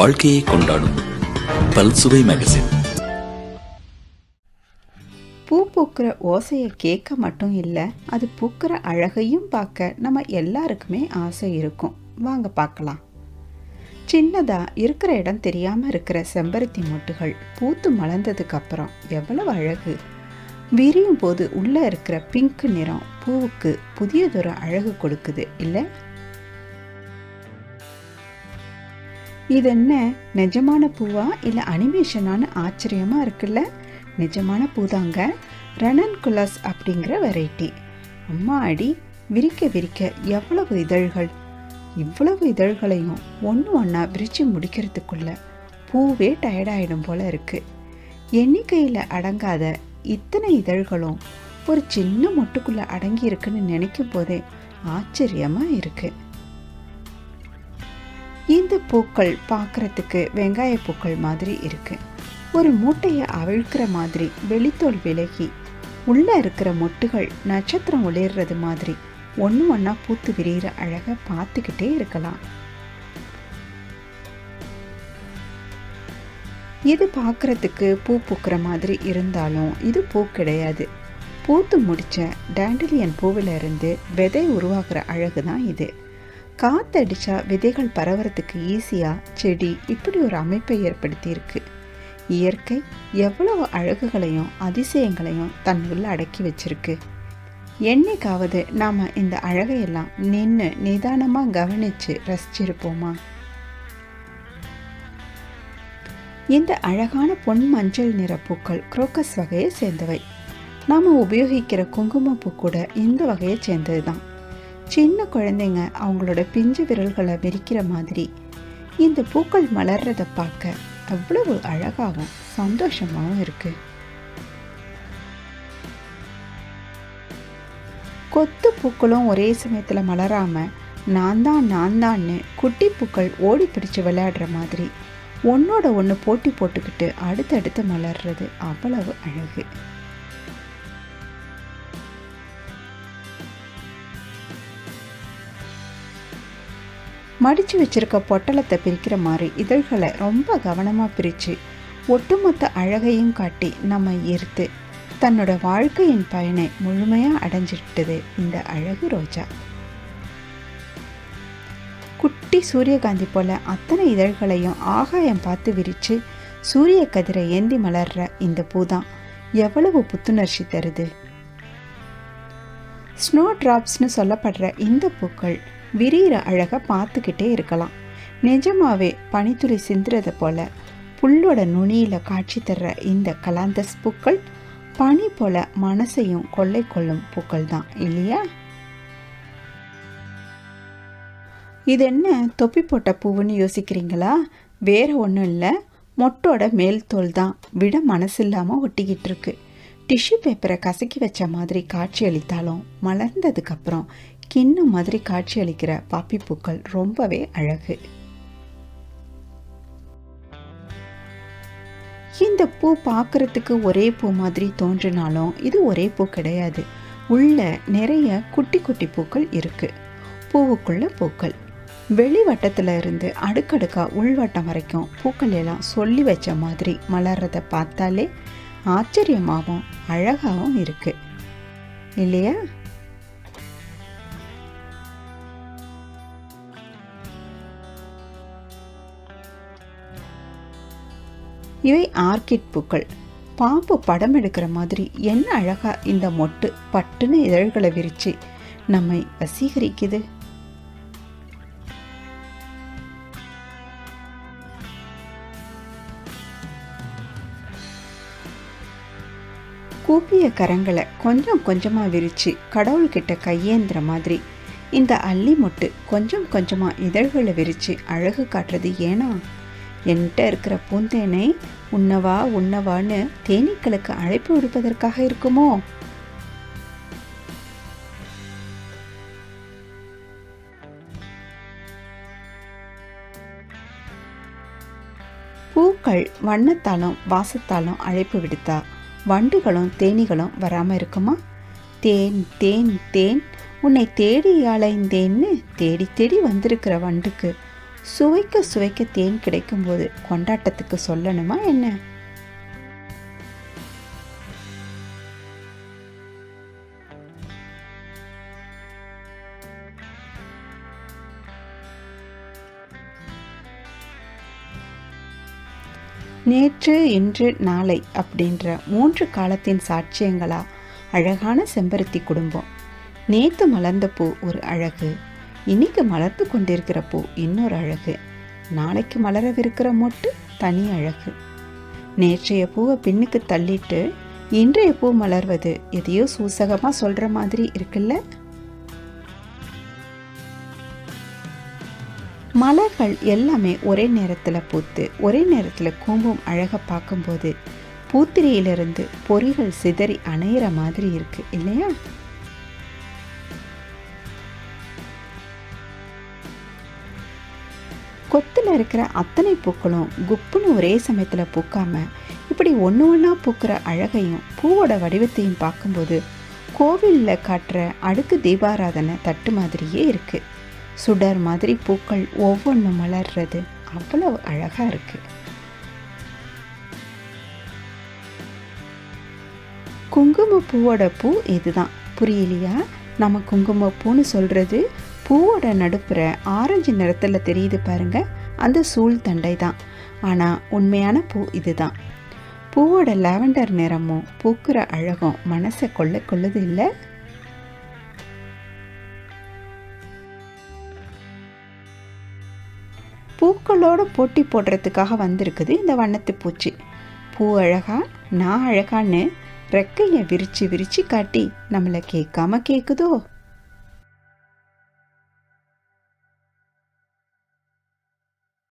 வாழ்க்கையை கொண்டாடும் பல்சுவை மேகசின். பூ பூக்கிற ஓசையை கேட்க மட்டும் இல்லை, அது பூக்கிற அழகையும் பார்க்க நம்ம எல்லாருக்குமே ஆசை இருக்கும். வாங்க பார்க்கலாம். சின்னதாக இருக்கிற இடம் தெரியாமல் இருக்கிற செம்பருத்தி மொட்டுகள் பூத்து மலர்ந்ததுக்கு அப்புறம் எவ்வளவு அழகு! விரியும் போது உள்ளே இருக்கிற பிங்க் நிறம் பூவுக்கு புதியதொரு அழகு கொடுக்குது இல்லை? இது என்ன, நிஜமான பூவா இல்லை அனிமேஷனான ஆச்சரியமாக இருக்குல்ல? நிஜமான பூதாங்க, ரனன்குலஸ் அப்படிங்கிற வெரைட்டி. அம்மா அடி, விரிக்க விரிக்க எவ்வளவு இதழ்கள்! இவ்வளவு இதழ்களையும் ஒன்று ஒன்றா விரித்து முடிக்கிறதுக்குள்ள பூவே டயர்டாயிடும் போல இருக்கு. எண்ணிக்கையில் அடங்காத இத்தனை இதழ்களும் ஒரு சின்ன மொட்டுக்குள்ளே அடங்கி இருக்குன்னு நினைக்கும் போதே ஆச்சரியமாக இருக்கு. இந்த பூக்கள் பார்க்குறதுக்கு வெங்காய பூக்கள் மாதிரி இருக்கு. ஒரு மூட்டையை அவிழ்க்கிற மாதிரி வெளித்தோல் விலகி உள்ளே இருக்கிற மொட்டுகள் நட்சத்திரம் ஒளிர்றது மாதிரி ஒன்று ஒன்றா பூத்து விரிகிற அழகை பார்த்துக்கிட்டே இருக்கலாம். இது பார்க்குறதுக்கு பூ பூக்கிற மாதிரி இருந்தாலும் இது பூ கிடையாது. பூத்து முடித்த டேண்டலியன் பூவில் இருந்து விதை உருவாகிற அழகு தான் இது. காற்றடிச்சா விதைகள் பரவறதுக்கு ஈஸியாக செடி இப்படி ஒரு அமைப்பை ஏற்படுத்தியிருக்கு. இயற்கை எவ்வளவு அழகுகளையும் அதிசயங்களையும் தன்னுள்ள அடக்கி வச்சிருக்கு. என்னைக்காவது நாம் இந்த அழகையெல்லாம் நின்று நிதானமாக கவனித்து ரசிச்சிருப்போமா? இந்த அழகான பொன் மஞ்சள் நிற பூக்கள் குரோக்கஸ் வகையை சேர்ந்தவை. நாம் உபயோகிக்கிற குங்குமப்பூ கூட இந்த வகையை சேர்ந்தது தான். சின்ன குழந்தைங்க அவங்களோட பிஞ்சு விரல்களை விரிக்கிற மாதிரி இந்த பூக்கள் மலர்றதை பார்க்க அவ்வளவு அழகாகவும் சந்தோஷமாகவும் இருக்கு. கொத்து பூக்களும் ஒரே சமயத்தில் மலராம நான் தான்னு குட்டி பூக்கள் ஓடி பிடிச்சு விளையாடுற மாதிரி ஒன்னோட ஒன்று போட்டி போட்டுக்கிட்டு அடுத்தடுத்து மலர்றது அவ்வளவு அழகு. மடித்து வச்சிருக்க பொட்டலத்தை பிரிக்கிற மாதிரி இதழ்களை ரொம்ப கவனமாக பிரித்து ஒட்டுமொத்த அழகையும் காட்டி நம்ம ஈர்த்து தன்னோட வாழ்க்கையின் பயனை முழுமையாக அடைஞ்சிட்டது இந்த அழகு ரோஜா. குட்டி சூரியகாந்தி போல அத்தனை இதழ்களையும் ஆகாயம் பார்த்து விரித்து சூரிய கதிரை ஏந்தி மலர்ற இந்த பூதான் எவ்வளவு புத்துணர்ச்சி தருது. ஸ்னோ டிராப்ஸ்னு சொல்லப்படுற இந்த பூக்கள் விரிகிற அழகை பார்த்துக்கிட்டே இருக்கலாம். நிஜமாவே பனித்துளி சிந்துறதை போல புல்லோட நுனியில் காட்சி தர்ற இந்த கலாந்தஸ் பூக்கள் பனி போல மனசையும் கொள்ளை கொள்ளும் பூக்கள் தான் இல்லையா? இது என்ன தொப்பி போட்ட பூவுன்னு யோசிக்கிறீங்களா? வேற ஒன்றும் இல்லை, மொட்டோட மேல் தோல் தான் விட மனசில்லாமல் ஒட்டிக்கிட்டு இருக்கு. டிஷ்யூ பேப்பரை கசக்கி வச்ச மாதிரி காட்சி அளித்தாலும் மலர்ந்ததுக்கப்புறம் கிண்ணம் மாதிரி காட்சி அளிக்கிற பாப்பி பூக்கள் ரொம்பவே அழகு. இந்த பூ பார்க்கறதுக்கு ஒரே பூ மாதிரி தோன்றினாலும் இது ஒரே பூ கிடையாது. உள்ள நிறைய குட்டி குட்டி பூக்கள் இருக்கு. பூவுக்குள்ள பூக்கள் வெளி வட்டத்துல இருந்து அடுக்கடுக்கா உள்வட்டம் வரைக்கும் பூக்கள் எல்லாம் சொல்லி வச்ச மாதிரி மலர்றதை பார்த்தாலே ஆச்சரியமாகவும் அழகாகவும் இருக்கு இல்லையா? இவை ஆர்கிட் பூக்கள். பாம்பு படம் எடுக்கிற மாதிரி என்ன அழகா இந்த மொட்டு பட்டுன்னு இதழ்களை விரிச்சு நம்மை வசீகரிக்குது. கூப்பிய கரங்களை கொஞ்சம் கொஞ்சமா விரிச்சு கடவுள்கிட்ட கையேந்திர மாதிரி இந்த அல்லி மொட்டு கொஞ்சம் கொஞ்சமா இதழ்களை விரிச்சு அழகு காட்டுறது ஏனா? என்கிட்ட இருக்கிற பூந்தேனை உண்ணவா உண்ணவான்னு தேனீக்களுக்கு அழைப்பு விடுப்பதற்காக இருக்குமோ? பூக்கள் வண்ணத்தாலும் வாசத்தாலும் அழைப்பு விடுத்தா வண்டுகளும் தேனீகளும் வராமல் இருக்குமா? தேன் தேன் தேன் உன்னை தேடி அலைந்தேன்னு தேடி தேடி வந்திருக்கிற வண்டுக்கு சுவைக்க சுவைக்க தேன் கிடைக்கும்போது கொண்டாட்டத்துக்கு சொல்லணுமா என்ன? நேற்று, இன்று, நாளை அப்படின்ற 3 காலத்தின் சாட்சியங்களா அழகான செம்பருத்தி குடும்பம். நேற்று மலர்ந்த பூ ஒரு அழகு, இன்னைக்கு மலர்ந்து கொண்டிருக்கிற பூ இன்னொரு அழகு, நாளைக்கு மலரவிருக்கிற மொட்டு தனி அழகு. நேற்றைய பூவை பின்னுக்கு தள்ளிட்டு இன்றைய பூ மலர்வது எதையோ சூசகமாக சொல்கிற மாதிரி இருக்குல்ல? மலர்கள் எல்லாமே ஒரே நேரத்தில் பூத்து ஒரே நேரத்தில் கூம்பும் அழகை பார்க்கும்போது பூத்திரையிலிருந்து பொறிகள் சிதறி அணையிற மாதிரி இருக்கு இல்லையா? கொத்தில் இருக்கிற அத்தனை பூக்களும் குப்புன்னு ஒரே சமயத்தில் பூக்காம இப்படி ஒன்று ஒன்றா பூக்கிற அழகையும் பூவோட வடிவத்தையும் பார்க்கும்போது கோவிலில் காட்டுற அடுக்கு தீபாராதனை தட்டு மாதிரியே இருக்குது. சுடர் மாதிரி பூக்கள் ஒவ்வொன்றும் மலர்றது அவ்வளவு அழகாக இருக்குது. குங்குமப்பூவோட பூ இதுதான், புரியலையா? நம்ம குங்குமப்பூன்னு சொல்கிறது பூவோட நடுப்புற ஆரஞ்சு நிறத்தில் தெரியுது பாருங்க, அந்த சூழ் தண்டை தான். ஆனால் உண்மையான பூ இதுதான். பூவோட லாவெண்டர் நிறமும் பூக்கிற அழகும் மனசை கொள்ளுது இல்லை? பூக்களோட போட்டி போடுறதுக்காக வந்திருக்குது இந்த வண்ணத்து பூச்சி. பூ அழகா நான் அழகான்னு ரெக்கையை விரிச்சு விரிச்சு காட்டி நம்மளை கேட்காம கேட்குதோ?